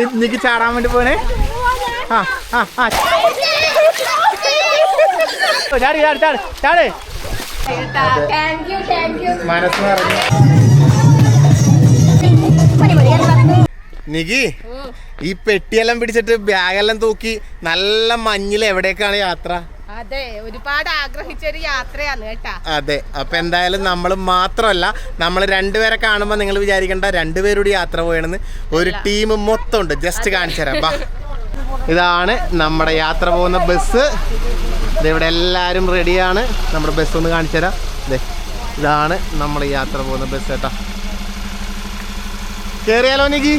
എനിക്ക് ചാടാൻ വേണ്ടി പോനെ. ചാടി ചാടി ചാടി ചാട്. മനസ്സ് നിറഞ്ഞു. നികി, ഈ പെട്ടിയെല്ലാം പിടിച്ചിട്ട് ബാഗെല്ലാം തൂക്കി നല്ല മഞ്ഞിൽ എവിടേക്കാണ് യാത്ര? അതെ, ഒരുപാട് ആഗ്രഹിച്ചൊരു യാത്രയാണ് കേട്ടാ. അതെ, അപ്പൊ എന്തായാലും നമ്മൾ മാത്രമല്ല, നമ്മൾ രണ്ടുപേരെ കാണുമ്പോൾ നിങ്ങൾ വിചാരിക്കേണ്ട രണ്ടുപേരോട് യാത്ര പോയണെന്ന്. ഒരു ടീം മൊത്തം ഉണ്ട്. ജസ്റ്റ് കാണിച്ചു തരാം. ഇതാണ് നമ്മുടെ യാത്ര പോകുന്ന ബസ്. ഇതിവിടെ എല്ലാവരും റെഡിയാണ്. നമ്മുടെ ബസ് ഒന്ന് കാണിച്ചു തരാം. ഇതാണ് നമ്മൾ യാത്ര പോകുന്ന ബസ് കേട്ടാ. കേറിയാലോ നികി?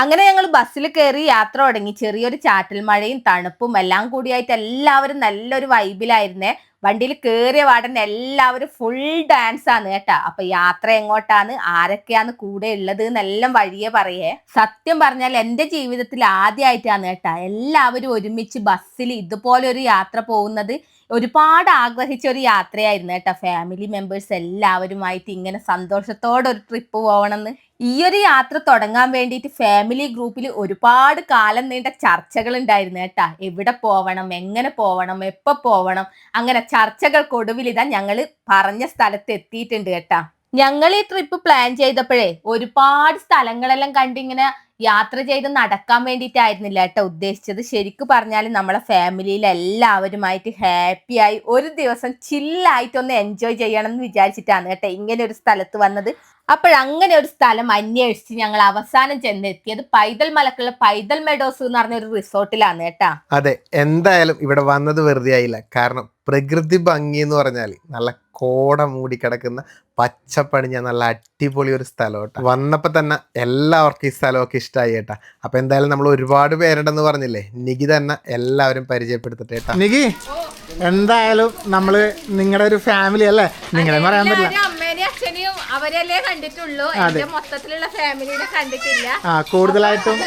അങ്ങനെ ഞങ്ങൾ ബസ്സിൽ കയറി യാത്ര തുടങ്ങി. ചെറിയൊരു ചാറ്റൽ മഴയും തണുപ്പും എല്ലാം കൂടിയായിട്ട് എല്ലാവരും നല്ലൊരു വൈബിലായിരുന്നേ. വണ്ടിയിൽ കയറിയ പാടന്നെ എല്ലാവരും ഫുൾ ഡാൻസ് ആണ് കേട്ടാ. അപ്പൊ യാത്ര എങ്ങോട്ടാണ്, ആരൊക്കെയാണ് കൂടെ ഉള്ളത് എന്നെല്ലാം വഴിയെ പറയേ. സത്യം പറഞ്ഞാൽ എൻ്റെ ജീവിതത്തിൽ ആദ്യമായിട്ടാണ് കേട്ടാ എല്ലാവരും ഒരുമിച്ച് ബസ്സിൽ ഇതുപോലെ ഒരു യാത്ര പോകുന്നത്. ഒരുപാട് ആഗ്രഹിച്ച ഒരു യാത്രയായിരുന്നു കേട്ടോ. ഫാമിലി മെമ്പേഴ്സ് എല്ലാവരുമായിട്ട് ഇങ്ങനെ സന്തോഷത്തോടെ ഒരു ട്രിപ്പ് പോകണമെന്ന്. ഈ ഒരു യാത്ര തുടങ്ങാൻ വേണ്ടിയിട്ട് ഫാമിലി ഗ്രൂപ്പിൽ ഒരുപാട് കാലം നീണ്ട ചർച്ചകൾ ഉണ്ടായിരുന്നു കേട്ടാ. എവിടെ പോവണം, എങ്ങനെ പോവണം, എപ്പോൾ പോവണം, അങ്ങനെ ചർച്ചകൾക്കൊടുവിൽ ഇതാ ഞങ്ങൾ പറഞ്ഞ സ്ഥലത്ത് എത്തിയിട്ടുണ്ട് കേട്ടാ. ഞങ്ങൾ ഈ ട്രിപ്പ് പ്ലാൻ ചെയ്തപ്പോഴേ ഒരുപാട് സ്ഥലങ്ങളെല്ലാം കണ്ടിങ്ങനെ യാത്ര ചെയ്ത് നടക്കാൻ വേണ്ടിയിട്ടായിരുന്നില്ല കേട്ടോ ഉദ്ദേശിച്ചത്. ശരിക്കും പറഞ്ഞാൽ നമ്മളെ ഫാമിലിയിൽ എല്ലാവരുമായിട്ട് ഹാപ്പിയായി ഒരു ദിവസം ചില്ലായിട്ടൊന്ന് എൻജോയ് ചെയ്യണം എന്ന് വിചാരിച്ചിട്ടാണ് കേട്ടോ ഇങ്ങനെ ഒരു സ്ഥലത്ത് വന്നത്. അപ്പോഴങ്ങനെ ഒരു സ്ഥലം അന്വേഷിച്ച് ഞങ്ങൾ അവസാനം ചെന്നെത്തിയത് പൈതൽ മലക്കുള്ള പൈതൽ മെഡോസ് എന്ന് പറഞ്ഞ ഒരു റിസോർട്ടിലാണ് കേട്ടാ. അതെ, എന്തായാലും ഇവിടെ വന്നത് വെറുതെ ആയില്ല. കാരണം പ്രകൃതി ഭംഗി എന്ന് പറഞ്ഞാൽ നല്ല കോട മൂടിക്കിടക്കുന്ന പച്ചപ്പണിഞ്ഞ നല്ല അടിപൊളി ഒരു സ്ഥലം കേട്ടോ. വന്നപ്പോ തന്നെ എല്ലാവർക്കും ഈ സ്ഥലമൊക്കെ ഇഷ്ടമായി കേട്ടാ. അപ്പൊ എന്തായാലും നമ്മൾ ഒരുപാട് പേരുണ്ടെന്ന് പറഞ്ഞില്ലേ, നികി തന്നെ എല്ലാവരും പരിചയപ്പെടുത്തട്ടെ കേട്ടാ. നികി, എന്തായാലും നമ്മള് നിങ്ങളുടെ ഒരു ഫാമിലി അല്ലേ, നിങ്ങളെ പറയാൻ പറ്റില്ല. അമ്മേനെയും അച്ഛനെയും അവരല്ലേ കണ്ടിട്ടുള്ളൂ, എന്റെ മൊത്തത്തിലുള്ള ഫാമിലിനെ കണ്ടിട്ടില്ല. കൂടുതലായിട്ടും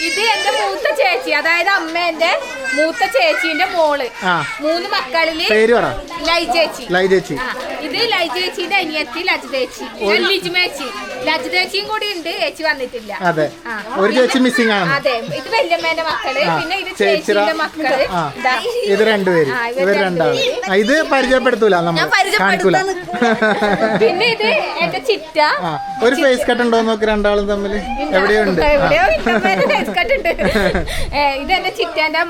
ഇത് എന്റെ മൂത്ത ചേച്ചി, അതായത് അമ്മേന്റെ മൂത്ത ചേച്ചീന്റെ മോള്. 3 മക്കളില് പേര് പറ. ലൈ ചേച്ചി. ലൈ ചേച്ചി. ഇത് ലൈ ചേച്ചിന്റെ അനിയത്തി ലജ്ദേച്ചി. ലജ്ദേച്ചിയും കൂടി ഉണ്ട്, ചേച്ചി വന്നിട്ടില്ല. അതെ, ഒരു ചേച്ചി മിസ്സിംഗ് ആണ്. അതെ, ഇത് വല്യമ്മേന്റെ മക്കള്, പിന്നെ ഇത് ചേച്ചിയുടെ മക്കള്. ഇത് രണ്ടുപേര്, ഇവർ രണ്ടാള്. ഇത് പരിചയപ്പെടുത്തൂല, നമ്മൾ കാണിക്കൂല. പിന്നെ ഇത് എന്റെ ചിറ്റ. ഒരു ഫേസ് കട്ട് ഉണ്ടോ നോക്കി രണ്ടാളും തമ്മിൽ. എവിടെയുണ്ട് ഫേസ് കട്ട് ഉണ്ട്. ഇത് എന്റെ ചിറ്റേന്റെ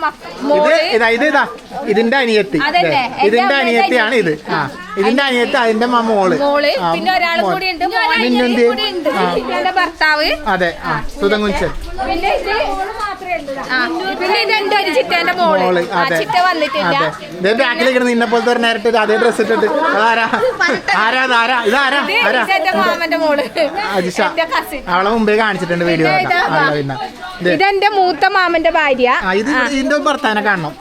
ഇതിന്റെ അനിയത്തി. ഇതിന്റെ അനിയത്തിയാണ് ഇത്. ഇതിന്റെ അനിയത്തി, അതിന്റെ മോള്. പിന്നെ ഒരാളും കൂടി ഉണ്ട്, ചിറ്റേന്റെ ഭർത്താവ്. അതെ, സുതങ്കുഞ്ചൻ. പിന്നെ ഇതെന്റെ ഒരു ചിറ്റേന്റെ മോള്. ചിറ്റ വന്നിട്ടില്ല. ബാക്കിലേക്ക് നിന്നെ പോലത്തെ ഒരു നേരത്തെ അതേ ഡ്രസ് ഇട്ടിട്ട് മാമന്റെ മോള് അജിഷ. അവളെ മുമ്പേ കാണിച്ചിട്ടുണ്ട് വീഡിയോ. ഇതെന്റെ മൂത്ത മാമന്റെ ഭാര്യ. ഇതിന്റെ ഭർത്താവിനെ കാണണം.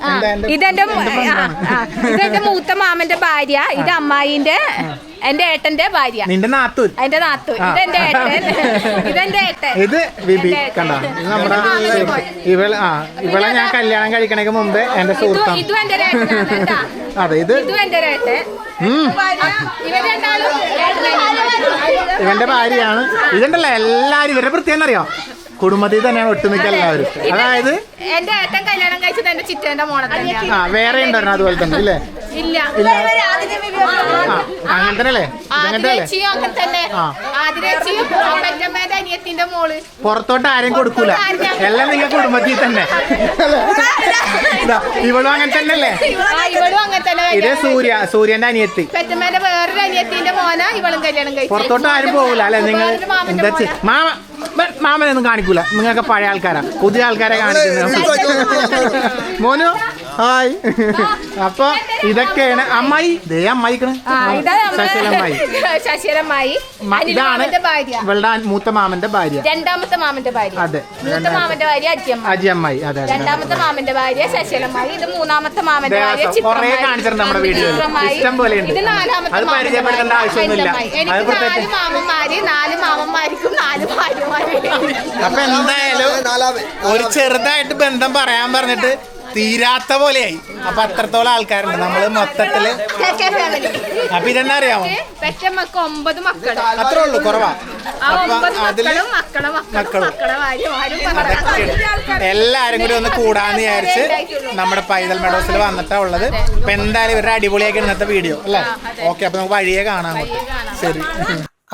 ഇതെന്റെ മൂത്ത മാമന്റെ ഭാര്യ. ഇത് അമ്മായിന്റെ എന്റെ ഏട്ടന്റെ ഭാര്യ. നിന്റെ നാത്തൂൻ. എന്റെ നാത്തൂൻ. ഇതെന്റെ ഏട്ടൻ. ഇതെന്റെ ഏട്ടൻ. ഇത് ബിബി. കണ്ട, നമ്മുടെ ഇവളെ ഞാൻ കല്യാണം കഴിക്കണേക്ക് മുമ്പേ എന്റെ സുഹൃത്താണ്. ഇതും എന്റെ ഏട്ടനാണ്. അതെ, ഇതും എന്റെ ഏട്ടൻ. ഇവന്റെ ഭാര്യയാണ്. ഇതുണ്ടല്ലോ എല്ലാരും ഇവരുടെ പ്രത്യേകം അറിയാം, കുടുംബത്തിൽ തന്നെയാണ് ഒട്ടുമിക്ക എല്ലാവരും. അതായത് എന്റെ ഏട്ടൻ കല്യാണം കഴിച്ചത് എന്റെ ചിറ്റേന്റെ മോളെ തന്നെയാണ്. വേറെ ഉണ്ടായിരുന്നു അതുപോലെ തന്നെ ഇല്ലേ? ഇല്ല, അങ്ങനെ തന്നെയല്ലേ? അനിയത്തിന്റെ മോള്. പുറത്തോട്ട് ആരെയും കൊടുക്കൂല, എല്ലാം നിങ്ങൾ കുടുംബത്തിൽ തന്നെ. ഇവളും അങ്ങനെ തന്നെയല്ലേ? ഇവളും അങ്ങനെ തന്നെ. ഇതേ സൂര്യന്റെ അനിയത്തി. പെറ്റമ്മേന്റെ വേറൊരു അനിയത്തിന്റെ മോന ഇവളും കല്യാണം കഴിച്ചു. പുറത്തോട്ട് ആരും പോകൂല അല്ലെ? നിങ്ങൾ എന്താ മാമനൊന്നും കാണിക്കൂല, നിങ്ങൾക്ക് പഴയ ആൾക്കാരാ, പുതിയ ആൾക്കാരെ കാണിക്കുന്നത്. മോനു ഹായ്. അപ്പൊ ഇതൊക്കെയാണ് അമ്മായി. അമ്മായിക്കണ് ശശിരമ്മായി. ഇതാണ് ഇവളുടെ മൂത്ത മാമന്റെ ഭാര്യ. രണ്ടാമത്തെ മാമന്റെ ഭാര്യ. അതെ, മൂത്ത മാമന്റെ ഭാര്യ അജിയമ്മായി. അതെ, രണ്ടാമത്തെ മാമന്റെ ഭാര്യ ശശിരമ്മായി. ഇത് മൂന്നാമത്തെ മാമന്റെ ഭാര്യ കുറെ കാണിച്ചിട്ടുണ്ട് നമ്മുടെ വീഡിയോയിൽ, ഇഷ്ടം പോലെ ഉണ്ട്. ഇത് നാലാമത്തെ. അത് പരിചയപ്പെടുത്തേണ്ട ആവശ്യമൊന്നുമില്ല. എനിക്ക് 4 മാമന്മാര്, 4 മാമന്മാർക്കും 4 ഭാര്യമാര്. അപ്പൊ എന്തായാലും ഒരു ചെറുതായിട്ട് ബന്ധം പറയാൻ പറഞ്ഞിട്ട് തീരാത്ത പോലെയായി. അപ്പൊ അത്രത്തോളം ആൾക്കാരുണ്ട് നമ്മള് മൊത്തത്തില്. അപ്പൊ ഇതെന്നാ അറിയാമോ, അത്രേ ഉള്ളൂ, കുറവാ. അപ്പൊ അതില് മക്കളും എല്ലാരും കൂടി ഒന്ന് കൂടാന്ന് വിചാരിച്ച് നമ്മുടെ പൈതൽ മെഡോസിൽ വന്നിട്ടാ ഉള്ളത്. അപ്പൊ എന്തായാലും ഇവരുടെ അടിപൊളിയാക്കി ഇന്നത്തെ വീഡിയോ അല്ലേ. ഓക്കെ, അപ്പൊ നമുക്ക് വഴിയെ കാണാൻ. ശരി.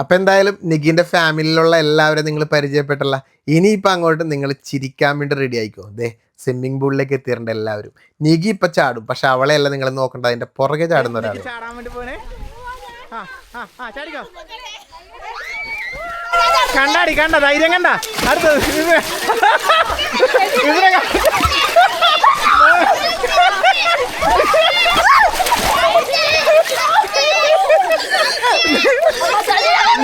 അപ്പൊ എന്തായാലും നിഖിന്റെ ഫാമിലിയിലുള്ള എല്ലാവരും നിങ്ങൾ പരിചയപ്പെട്ടല്ല. ഇനിയിപ്പോൾ അങ്ങോട്ട് നിങ്ങൾ ചിരിക്കാൻ വേണ്ടി റെഡി ആയിക്കോ. ദേ സ്വിമ്മിംഗ് പൂളിലേക്ക് എത്തിയിട്ടുണ്ട് എല്ലാവരും. നിഖി ഇപ്പൊ ചാടും, പക്ഷെ അവളെയല്ല നിങ്ങൾ നോക്കണ്ട, അതിന്റെ പുറകെ ചാടുന്ന ഒരാൾ. ചാടാൻ വേണ്ടി പോണേ. കണ്ടാടി, കണ്ട ധൈര്യം കണ്ട. അടുത്തത് ഇതിനെ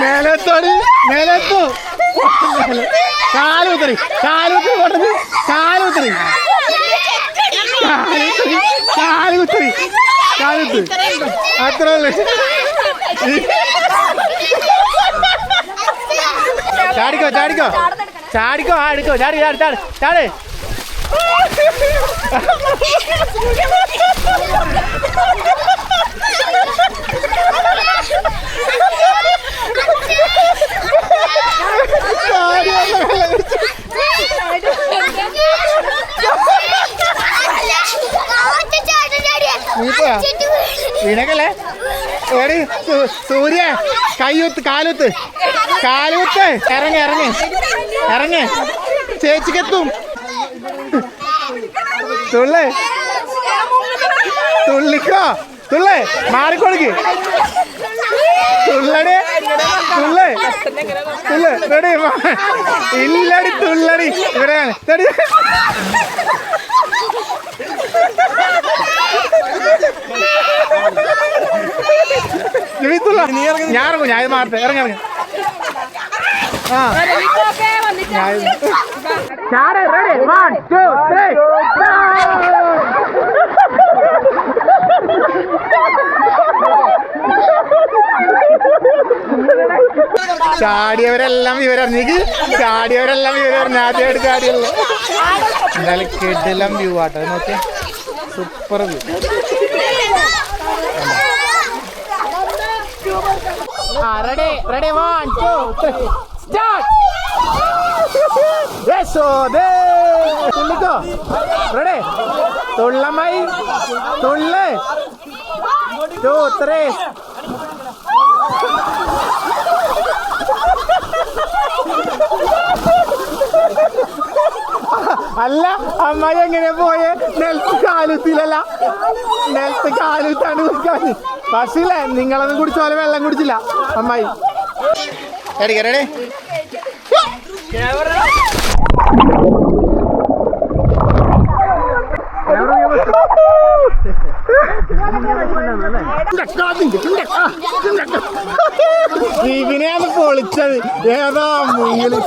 മേലെത്തോടി, മേലെത്തു. കാലുത്തറി, കാലുത്തറി കൊണ്ടത്, കാലുത്തറി, കാലുത്തറി, കാലുത്ത്. അത്ര ചാടിക്കോ, ചാടിക്കോ, ചാടിക്കോ, എടുക്കോ, ചാടി, ചാടി, ചാടി, ചാട്. വീണക്കല്ലേ എടി സൂര്യ, കൈയൂത്ത്, കാലൂത്ത്, കാലൂത്ത്. ഇറങ്ങി, ഇറങ്ങി, ഇറങ്ങി, ചേച്ചിക്കെത്തും. തുള്ളേ, തുള്ളിക്കോ, തുള്ളേ, മാറിക്കൊടുക്ക്, തുള്ളടി, തുള്ളേ, തുള്ളേ, റെഡി. ഇല്ലടി, തുള്ളടി, ഇവിടെയാണ്. ഞാൻ ഇറങ്ങും, ഞാൻ മാറട്ടെ, ഇറങ്ങി, ഇറങ്ങി. ചാടിയവരെല്ലാം വിവരറിഞ്ഞേക്ക്, ചാടിയവരെല്ലാം വിവരറിഞ്ഞ ആദ്യമായിട്ട് ചാടിയല്ലോ. എന്തായാലും കിടിലം വ്യൂ ആട്ടോ, നോക്കിയാ super view. Ready, ready, 1 2 3 start. തുള്ളിക്കോ, റെഡി, തുള്ളമായി, തുള്ള്, 2 3. അല്ല അമ്മായി എങ്ങനെ പോയെ? നെൽത്ത് കാലുത്തിലല്ല, നെൽത്ത് കാലുത്താണ് കുടിക്കാൻ. പക്ഷേ നിങ്ങളൊന്നും കുടിച്ച പോലെ വെള്ളം കുടിച്ചില്ല അമ്മായി. Ready, ready. ഇതിനെയാണ് പൊളിച്ചത്. ഏതാ മുങ്ങില്?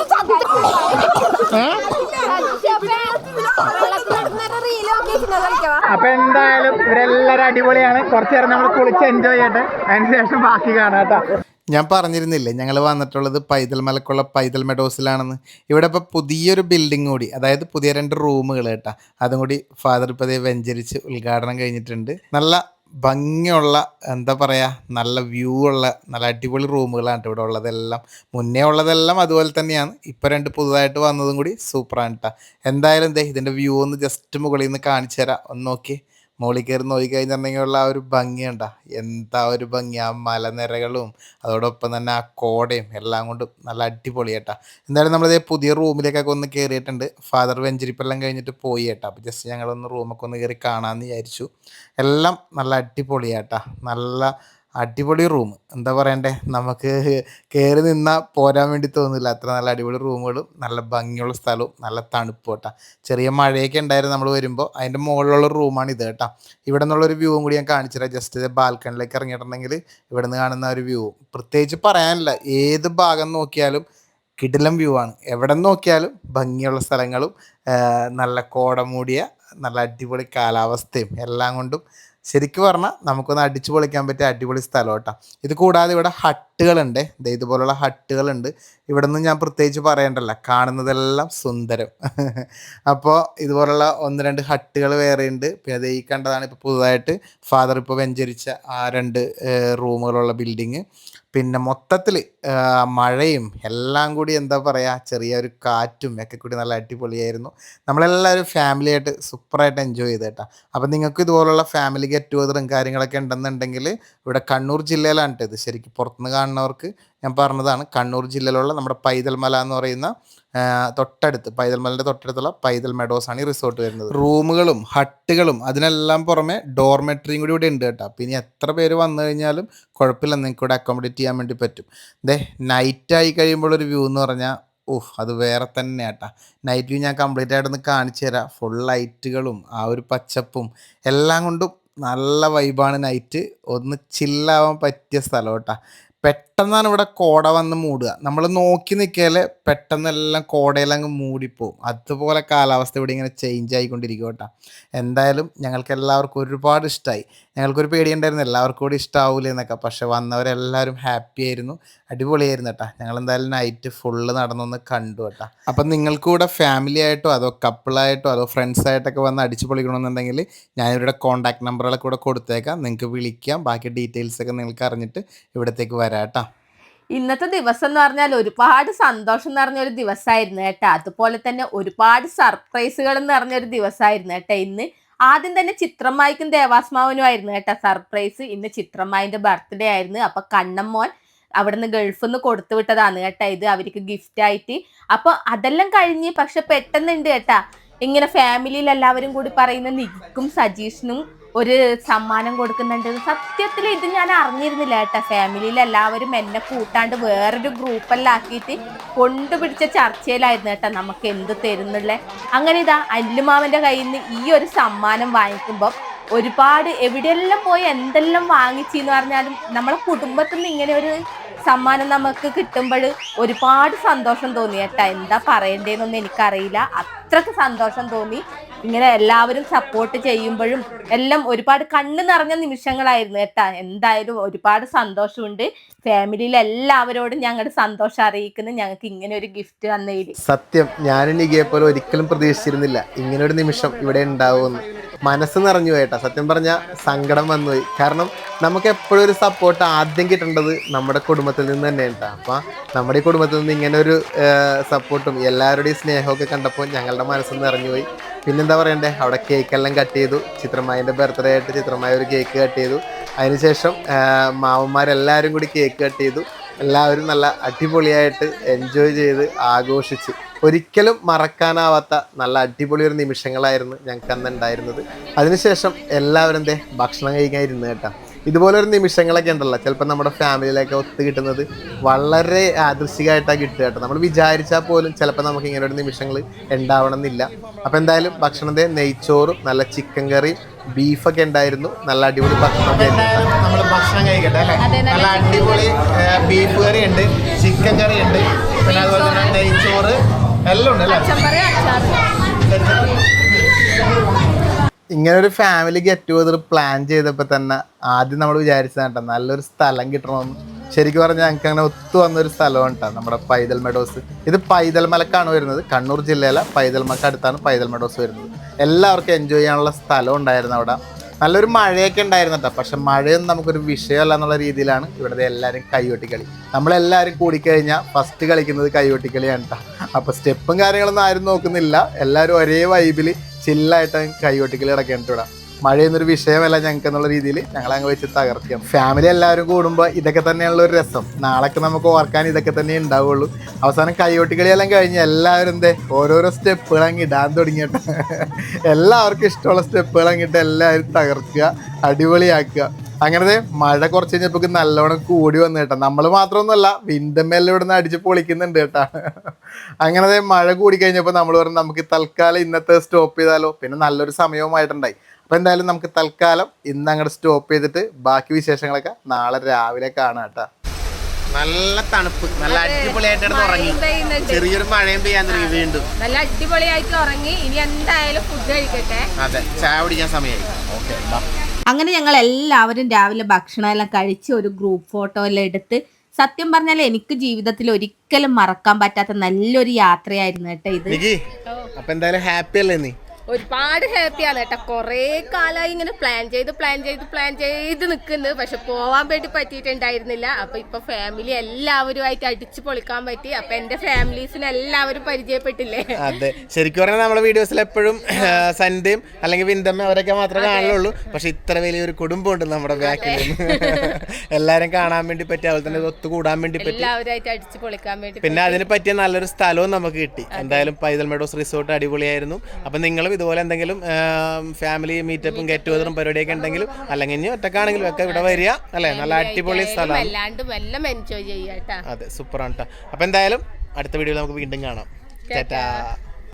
അപ്പൊ എന്തായാലും ഇവരെല്ലാരും അടിപൊളിയാണ്. കുറച്ചു നേരം നമ്മൾ കുളിച്ച് എൻജോയ് ചെയ്യട്ടെ, അതിനുശേഷം ബാക്കി കാണാം കേട്ടോ. ഞാൻ പറഞ്ഞിരുന്നില്ലേ ഞങ്ങൾ വന്നിട്ടുള്ളത് പൈതൽ മലക്കുള്ള പൈതൽ മെഡോസിലാണെന്ന്. ഇവിടെ ഇപ്പോൾ പുതിയൊരു ബിൽഡിംഗ് കൂടി, അതായത് പുതിയ 2 റൂമുകൾ കേട്ടോ, അതും കൂടി ഫാദർ ഇപ്പോൾ വെഞ്ചരിച്ച് ഉദ്ഘാടനം കഴിഞ്ഞിട്ടുണ്ട്. നല്ല ഭംഗിയുള്ള, എന്താ പറയുക, നല്ല വ്യൂ ഉള്ള നല്ല അടിപൊളി റൂമുകളാണ് ഇവിടെ ഉള്ളതെല്ലാം. മുന്നേ ഉള്ളതെല്ലാം അതുപോലെ തന്നെയാണ്. ഇപ്പോൾ 2 പുതുതായിട്ട് വന്നതും കൂടി സൂപ്പറാണ് കേട്ടോ. എന്തായാലും ഇതിൻ്റെ വ്യൂ ഒന്ന് ജസ്റ്റ് മുകളിൽ നിന്ന് കാണിച്ചു തരാം. ഒന്ന് നോക്കി, മുകളിൽ കയറി നോക്കി കഴിഞ്ഞിട്ടുണ്ടെങ്കിലുള്ള ആ ഒരു ഭംഗിയുണ്ട, എന്താ ഒരു ഭംഗി. ആ മലനിരകളും അതോടൊപ്പം തന്നെ ആ കോടയും എല്ലാം കൊണ്ടും നല്ല അടിപൊളി കേട്ടാ. എന്തായാലും നമ്മളിതേ പുതിയ റൂമിലേക്കൊക്കെ ഒന്ന് കയറിയിട്ടുണ്ട്. ഫാദർ വെഞ്ചരിപ്പെല്ലാം കഴിഞ്ഞിട്ട് പോയി കേട്ടോ. അപ്പോൾ ജസ്റ്റ് ഞങ്ങളൊന്ന് റൂമൊക്കെ ഒന്ന് കയറി കാണാമെന്ന് വിചാരിച്ചു. എല്ലാം നല്ല അടിപൊളി കേട്ടാ, നല്ല അടിപൊളി റൂം. എന്താ പറയണ്ടേ, നമുക്ക് കയറി നിന്നാൽ പോരാൻ വേണ്ടി തോന്നില്ല, അത്ര നല്ല അടിപൊളി റൂമുകളും നല്ല ഭംഗിയുള്ള സ്ഥലവും നല്ല തണുപ്പ് കേട്ടോ. ചെറിയ മഴയൊക്കെ ഉണ്ടായിരുന്നു നമ്മൾ വരുമ്പോൾ. അതിൻ്റെ മുകളിലുള്ള റൂമാണ് ഇത് കേട്ടോ. ഇവിടെ നിന്നുള്ളൊരു വ്യൂവും കൂടി ഞാൻ കാണിച്ചുതരാം. ജസ്റ്റ് ബാൽക്കണിലേക്ക് ഇറങ്ങിയിട്ടുണ്ടെങ്കിൽ ഇവിടെ നിന്ന് കാണുന്ന ഒരു വ്യൂ പ്രത്യേകിച്ച് പറയാനില്ല. ഏത് ഭാഗം നോക്കിയാലും കിടിലം വ്യൂ ആണ്. എവിടെ നോക്കിയാലും ഭംഗിയുള്ള സ്ഥലങ്ങളും നല്ല കോട മൂടിയ നല്ല അടിപൊളി കാലാവസ്ഥയും എല്ലാം കൊണ്ടും ശരിക്കും പറഞ്ഞാൽ നമുക്കൊന്ന് അടിച്ചു പൊളിക്കാൻ പറ്റിയ അടിപൊളി സ്ഥലം കേട്ടോ. ഇത് കൂടാതെ ഇവിടെ ഹട്ടുകളുണ്ട്, ഇതുപോലുള്ള ഹട്ടുകളുണ്ട്. ഇവിടെ നിന്ന് ഞാൻ പ്രത്യേകിച്ച് പറയണ്ടല്ല, കാണുന്നതെല്ലാം സുന്ദരം. അപ്പോൾ ഇതുപോലുള്ള 1-2 ഹട്ടുകൾ വേറെ ഉണ്ട്. പിന്നെ അത് ഈ കണ്ടതാണ് ഇപ്പോൾ പുതുതായിട്ട് ഫാദർ ഇപ്പോൾ വെഞ്ചരിച്ച ആ 2 റൂമുകളുള്ള ബിൽഡിങ്. പിന്നെ മൊത്തത്തിൽ മഴയും എല്ലാം കൂടി എന്താ പറയുക, ചെറിയൊരു കാറ്റും ഒക്കെ കൂടി നല്ല അടിപൊളിയായിരുന്നു. നമ്മളെല്ലാവരും ഫാമിലിയായിട്ട് സൂപ്പറായിട്ട് എൻജോയ് ചെയ്ത് കേട്ടോ. അപ്പോൾ നിങ്ങൾക്ക് ഇതുപോലുള്ള ഫാമിലി ഗെറ്റ് ടുഗദറും കാര്യങ്ങളൊക്കെ ഉണ്ടെന്നുണ്ടെങ്കിൽ ഇവിടെ കണ്ണൂർ ജില്ലയിലാണ് ഇത്. ശരിക്കും പുറത്തുനിന്ന് കാണുന്നവർക്ക് ഞാൻ പറഞ്ഞതാണ്, കണ്ണൂർ ജില്ലയിലുള്ള നമ്മുടെ പൈതൽ മല എന്ന് പറയുന്ന തൊട്ടടുത്ത്, പൈതൽ മലയുടെ തൊട്ടടുത്തുള്ള പൈതൽ മെഡോസ് ആണ് ഈ റിസോർട്ട് വരുന്നത്. റൂമുകളും ഹട്ടുകളും അതിനെല്ലാം പുറമെ ഡോർമെട്രിയും കൂടി ഇവിടെ ഉണ്ട് കേട്ടോ. പിന്നെ എത്ര പേര് വന്നു കഴിഞ്ഞാലും കുഴപ്പമില്ല, നിങ്ങൾക്ക് ഇവിടെ അക്കോമഡേറ്റ് ചെയ്യാൻ വേണ്ടി പറ്റും. നൈറ്റായി കഴിയുമ്പോഴൊരു വ്യൂ എന്ന് പറഞ്ഞാൽ അത് വേറെ തന്നെ കേട്ടാ. നൈറ്റ് വ്യൂ ഞാൻ കംപ്ലീറ്റ് ആയിട്ടൊന്ന് കാണിച്ചു തരാം. ഫുൾ ലൈറ്റുകളും ആ ഒരു പച്ചപ്പും എല്ലാം കൊണ്ടും നല്ല വൈബാണ്. നൈറ്റ് ഒന്ന് ചില്ലാവാൻ പറ്റിയ സ്ഥലം കേട്ടാ. പെട്ടെന്നാണ് ഇവിടെ കോട വന്ന് മൂടുക. നമ്മൾ നോക്കി നിൽക്കിയാൽ പെട്ടെന്നെല്ലാം കോടയിലങ്ങ് അങ്ങ് മൂടിപ്പോവും. അതുപോലെ കാലാവസ്ഥ ഇവിടെ ഇങ്ങനെ ചേഞ്ച് ആയിക്കൊണ്ടിരിക്കും കേട്ടോ. എന്തായാലും ഞങ്ങൾക്ക് എല്ലാവർക്കും ഒരുപാട് ഇഷ്ടമായി. ഞങ്ങൾക്കൊരു പേടിയുണ്ടായിരുന്നു എല്ലാവർക്കും കൂടി ഇഷ്ടമാവില്ല എന്നൊക്കെ. പക്ഷെ വന്നവരെല്ലാവരും ഹാപ്പി ആയിരുന്നു, അടിപൊളിയായിരുന്നു കേട്ടോ. ഞങ്ങളെന്തായാലും നൈറ്റ് ഫുള്ള് നടന്നൊന്ന് കണ്ടു കേട്ടോ. അപ്പം നിങ്ങൾക്ക് കൂടെ ഫാമിലി ആയിട്ടോ അതോ കപ്പിളായിട്ടോ അതോ ഫ്രണ്ട്സായിട്ടൊക്കെ വന്ന് അടിച്ചു പൊളിക്കണമെന്നുണ്ടെങ്കിൽ ഞാനിവരുടെ കോൺടാക്ട് നമ്പറുകളൊക്കെ കൂടെ കൊടുത്തേക്കാം. നിങ്ങൾക്ക് വിളിക്കാം, ബാക്കി ഡീറ്റെയിൽസൊക്കെ നിങ്ങൾക്ക് അറിഞ്ഞിട്ട് ഇവിടത്തേക്ക് വരാം കേട്ടോ. ഇന്നത്തെ ദിവസം എന്ന് പറഞ്ഞാൽ ഒരുപാട് സന്തോഷം നിറഞ്ഞൊരു ദിവസമായിരുന്നു കേട്ടോ. അതുപോലെ തന്നെ ഒരുപാട് സർപ്രൈസുകൾ നിറഞ്ഞൊരു ദിവസമായിരുന്നു കേട്ടോ ഇന്ന്. ആദ്യം തന്നെ ചിത്രമ്മായിക്കും ദേവാസ്മാവനുമായിരുന്നു കേട്ടോ സർപ്രൈസ്. ഇന്ന് ചിത്രമ്മായിന്റെ ബർത്ത്ഡേ ആയിരുന്നു. അപ്പൊ കണ്ണമ്മോൻ അവിടുന്ന് ഗൾഫിൽ നിന്ന് കൊടുത്തു വിട്ടതാണ് കേട്ടോ ഇത് അവർക്ക് ഗിഫ്റ്റ് ആയിട്ട്. അപ്പൊ അതെല്ലാം കഴിഞ്ഞ് പക്ഷെ പെട്ടെന്നുണ്ട് കേട്ടാ ഇങ്ങനെ ഫാമിലിയിൽ എല്ലാവരും കൂടി പറയുന്ന നിക്കും സജീഷിനും ഒരു സമ്മാനം കൊടുക്കുന്നുണ്ട്. സത്യത്തിൽ ഇത് ഞാൻ അറിഞ്ഞിരുന്നില്ല കേട്ടോ. ഫാമിലിയിൽ എല്ലാവരും എന്നെ കൂട്ടാണ്ട് വേറൊരു ഗ്രൂപ്പെല്ലാം ആക്കിയിട്ട് കൊണ്ടുപിടിച്ച ചർച്ചയിലായിരുന്നു കേട്ടോ നമുക്ക് എന്ത് തരുന്നുള്ളേ. അങ്ങനെ ഇതാ അല്ലുമാവന്റെ കയ്യിൽ നിന്ന് ഈ ഒരു സമ്മാനം വാങ്ങിക്കുമ്പോൾ ഒരുപാട് എവിടെയെല്ലാം പോയി എന്തെല്ലാം വാങ്ങിച്ചെന്ന് പറഞ്ഞാലും നമ്മളെ കുടുംബത്തിൽ നിന്ന് ഇങ്ങനെ ഒരു സമ്മാനം നമുക്ക് കിട്ടുമ്പോൾ ഒരുപാട് സന്തോഷം തോന്നി കേട്ടോ. എന്താ പറയണ്ടേന്നൊന്നും എനിക്കറിയില്ല, അത്രക്ക് സന്തോഷം തോന്നി. ഇങ്ങനെ എല്ലാവരും സപ്പോർട്ട് ചെയ്യുമ്പോഴും എല്ലാം ഒരുപാട് കണ്ണ് നിറഞ്ഞ നിമിഷങ്ങളായിരുന്നു കേട്ടാ. എന്തായാലും ഒരുപാട് സന്തോഷമുണ്ട്. ഫാമിലിയിൽ എല്ലാവരോടും ഞങ്ങളുടെ സന്തോഷം അറിയിക്കുന്നു ഞങ്ങൾക്ക് ഇങ്ങനെ ഒരു ഗിഫ്റ്റ് തന്നതിൽ. സത്യം ഞാനും നികയെ പോലെ ഒരിക്കലും പ്രതീക്ഷിച്ചിരുന്നില്ല ഇങ്ങനെ ഒരു നിമിഷം ഇവിടെ ഉണ്ടാവുമെന്ന്. മനസ്സ് നിറഞ്ഞു പോയിട്ടാ. സത്യം പറഞ്ഞാൽ സങ്കടം വന്നുപോയി. കാരണം നമുക്ക് എപ്പോഴും ഒരു സപ്പോർട്ട് ആദ്യം കിട്ടേണ്ടത് നമ്മുടെ കുടുംബത്തിൽ നിന്ന് തന്നെ ഉണ്ടാ. അപ്പം നമ്മുടെ ഈ കുടുംബത്തിൽ നിന്ന് ഇങ്ങനെ ഒരു സപ്പോർട്ടും എല്ലാവരുടെയും സ്നേഹമൊക്കെ കണ്ടപ്പോൾ ഞങ്ങളുടെ മനസ്സ് നിറഞ്ഞുപോയി. പിന്നെന്താ പറയണ്ടേ, അവിടെ കേക്കെല്ലാം കട്ട് ചെയ്തു. ചിത്രമായിൻ്റെ ബർത്ത്ഡേ ആയിട്ട് ചിത്രമായ ഒരു കേക്ക് കട്ട് ചെയ്തു. അതിനുശേഷം മാവന്മാരെല്ലാവരും കൂടി കേക്ക് കട്ട് ചെയ്തു. എല്ലാവരും നല്ല അടിപൊളിയായിട്ട് എൻജോയ് ചെയ്ത് ആഘോഷിച്ച് ഒരിക്കലും മറക്കാനാവാത്ത നല്ല അടിപൊളി ഒരു നിമിഷങ്ങളായിരുന്നു ഞങ്ങൾക്ക് അന്ന് ഉണ്ടായിരുന്നത്. അതിനുശേഷം എല്ലാവരും ഭക്ഷണം കഴിക്കാൻ ഇരുന്ന് കേട്ടോ. ഇതുപോലൊരു നിമിഷങ്ങളൊക്കെ ഉണ്ടല്ലോ ചിലപ്പോൾ നമ്മുടെ ഫാമിലിയിലൊക്കെ ഒത്തു കിട്ടുന്നത് വളരെ യാദൃശ്ചികമായിട്ടാണ് കിട്ടുക കേട്ടോ. നമ്മൾ വിചാരിച്ചാൽ പോലും ചിലപ്പോൾ നമുക്ക് ഇങ്ങനെ ഒരു നിമിഷങ്ങൾ ഉണ്ടാവണമെന്നില്ല. അപ്പോൾ എന്തായാലും ഭക്ഷണത്തെ നെയ്ച്ചോറും നല്ല ചിക്കൻ കറിയും ബീഫൊക്കെ ഉണ്ടായിരുന്നു. നല്ല അടിപൊളി ഭക്ഷണമൊക്കെ നമ്മൾ ഭക്ഷണം കഴിക്കട്ടെ അല്ലേ. നല്ല അടിപൊളി ബീഫ് കറി ഉണ്ട്, ചിക്കൻ കറി ഉണ്ട്, പിന്നെ അതുപോലെ തന്നെ നെയ്ച്ചോറ് എല്ലാം ഉണ്ട് അല്ലേ. ഇങ്ങനെ ഒരു ഫാമിലി ഗെറ്റ് ടുഗദർ പ്ലാൻ ചെയ്തപ്പോൾ തന്നെ ആദ്യം നമ്മൾ വിചാരിച്ചതാണ് കേട്ടോ നല്ലൊരു സ്ഥലം കിട്ടണമെന്ന്. ശരിക്കും പറഞ്ഞാൽ ഞങ്ങൾക്ക് അങ്ങനെ ഒത്തു വന്നൊരു സ്ഥലമാണ് കേട്ടോ നമ്മുടെ പൈതൽ മെഡോസ്. ഇത് പൈതൽ മലക്കാണ് വരുന്നത്, കണ്ണൂർ ജില്ലയിലെ പൈതൽ മലക്ക് അടുത്താണ് പൈതൽ മെഡോസ് വരുന്നത്. എല്ലാവർക്കും എൻജോയ് ചെയ്യാനുള്ള സ്ഥലം ഉണ്ടായിരുന്നു അവിടെ. നല്ലൊരു മഴയൊക്കെ ഉണ്ടായിരുന്നു കേട്ടോ. പക്ഷെ മഴയൊന്നും നമുക്കൊരു വിഷയമല്ല എന്നുള്ള രീതിയിലാണ് ഇവിടുത്തെ എല്ലാവരും കൈകൊട്ടിക്കളി. നമ്മളെല്ലാവരും കൂടിക്കഴിഞ്ഞാൽ ഫസ്റ്റ് കളിക്കുന്നത് കൈകൊട്ടിക്കളിയാണ് കേട്ടോ. അപ്പോൾ സ്റ്റെപ്പും കാര്യങ്ങളൊന്നും ആരും നോക്കുന്നില്ല, എല്ലാവരും ഒരേ വൈബിൽ ചില്ലായിട്ട് കൈകൊട്ടിക്കളി കിടക്കേണ്ട ഇവിടെ. മഴയൊന്നൊരു വിഷയമല്ല ഞങ്ങൾക്ക് എന്നുള്ള രീതിയിൽ ഞങ്ങളങ്ങ് വെച്ച് തകർക്കാം. ഫാമിലി എല്ലാവരും കൂടുമ്പോൾ ഇതൊക്കെ തന്നെയുള്ള ഒരു രസം. നാളൊക്കെ നമുക്ക് ഓർക്കാൻ ഇതൊക്കെ തന്നെ ഉണ്ടാവുള്ളൂ. അവസാനം കൈകൊട്ടിക്കളിയെല്ലാം കഴിഞ്ഞ് എല്ലാവരും ഓരോരോ സ്റ്റെപ്പുകൾ അങ്ങ് ഇടാൻ തുടങ്ങിയിട്ട് എല്ലാവർക്കും ഇഷ്ടമുള്ള സ്റ്റെപ്പുകൾ അങ്ങിട്ട് എല്ലാവരും തകർക്കുക, അടിപൊളിയാക്കുക. അങ്ങനത്തെ മഴ കുറച്ച് കഴിഞ്ഞപ്പോൾ നല്ലോണം കൂടി വന്നു കേട്ടോ. നമ്മൾ മാത്രമൊന്നുമല്ല, വിൻഡമെല്ലാം ഇവിടെ നിന്ന് അടിച്ച് പൊളിക്കുന്നുണ്ട് കേട്ടോ. അങ്ങനത്തെ മഴ കൂടി കഴിഞ്ഞപ്പോൾ നമ്മൾ പറഞ്ഞു നമുക്ക് തൽക്കാലം ഇന്നത്തെ സ്റ്റോപ്പ് ചെയ്താലോ. പിന്നെ നല്ലൊരു സമയവുമായിട്ടുണ്ടായി. അപ്പോൾ എന്തായാലും നമുക്ക് തൽക്കാലം ഇന്ന് അങ്ങോട്ട് സ്റ്റോപ്പ് ചെയ്തിട്ട് ബാക്കി വിശേഷങ്ങളൊക്കെ നാളെ രാവിലെ കാണാം കേട്ടോ. നല്ല തണുപ്പ്, നല്ല അടിപൊളിയായിട്ട് ഉറങ്ങി. ചെറിയൊരു മഴയും പെയ്യാൻ തുടങ്ങി വീണ്ടും. നല്ല അടിപൊളിയായിട്ട് ഉറങ്ങി. ഇനി എന്തായാലും ഫുഡ് കഴിക്കട്ടെ. അതെ, ചായ കുടിക്കാൻ സമയമായി. ഓക്കെ. അങ്ങനെ ഞങ്ങൾ എല്ലാവരും രാവിലെ ഭക്ഷണം എല്ലാം കഴിച്ച് ഒരു ഗ്രൂപ്പ് ഫോട്ടോ എല്ലാം എടുത്ത് സത്യം പറഞ്ഞാൽ എനിക്ക് ജീവിതത്തിൽ ഒരിക്കലും മറക്കാൻ പറ്റാത്ത നല്ലൊരു യാത്രയായിരുന്നു കേട്ടോ ഇത്. അപ്പൊ എന്തായാലും ഹാപ്പി അല്ലേ നീ? ഒരുപാട് ഹാപ്പിയാണ് കേട്ടോ. കൊറേ കാലമായി ഇങ്ങനെ പ്ലാൻ ചെയ്ത് നിൽക്കുന്നു, പക്ഷെ പോവാൻ വേണ്ടി പറ്റിയിട്ടുണ്ടായിരുന്നില്ല. അപ്പൊ ഇപ്പൊ ഫാമിലി എല്ലാവരുമായിട്ട് അടിച്ചു പൊളിക്കാൻ പറ്റി. അപ്പൊ എന്റെ ഫാമിലീസിന് എല്ലാവരും പരിചയപ്പെട്ടില്ലേ? അതെ, ശരിക്കും പറഞ്ഞാൽ നമ്മളെ വീഡിയോസിൽ എപ്പോഴും സന്ധ്യയും അല്ലെങ്കിൽ വിന്തമ്മ അവരൊക്കെ മാത്രമേ കാണുള്ളൂ. പക്ഷെ ഇത്ര വലിയൊരു കുടുംബം ഉണ്ട് നമ്മുടെ ബാക്കിൽ. എല്ലാരും കാണാൻ വേണ്ടി പറ്റി, അതുപോലെ തന്നെ ഒത്തുകൂടാൻ വേണ്ടി പറ്റി, എല്ലാവരുമായിട്ട് അടിച്ചു പൊളിക്കാൻ വേണ്ടി. പിന്നെ അതിന് പറ്റിയ നല്ലൊരു സ്ഥലവും നമുക്ക് കിട്ടി. എന്തായാലും പൈതൽ മെഡോസ് റിസോർട്ട് അടിപൊളിയായിരുന്നു. അപ്പൊ നിങ്ങളും ഇതുപോലെ എന്തെങ്കിലും ഫാമിലി മീറ്റപ്പും ഗെറ്റ് ടുഗദറും പരിപാടിയൊക്കെ ഉണ്ടെങ്കിലും അല്ലെങ്കിൽ ഇനി ഒറ്റക്കാണെങ്കിലും ഒക്കെ ഇവിടെ വരിക അല്ലെ. നല്ല അടിപൊളി സ്ഥലമാണ്. എൻജോയ് ചെയ്യാം. അതെ, സൂപ്പറാണ് കേട്ടോ. അപ്പൊ എന്തായാലും അടുത്ത വീഡിയോയിൽ നമുക്ക് വീണ്ടും കാണാം. ടാറ്റാ.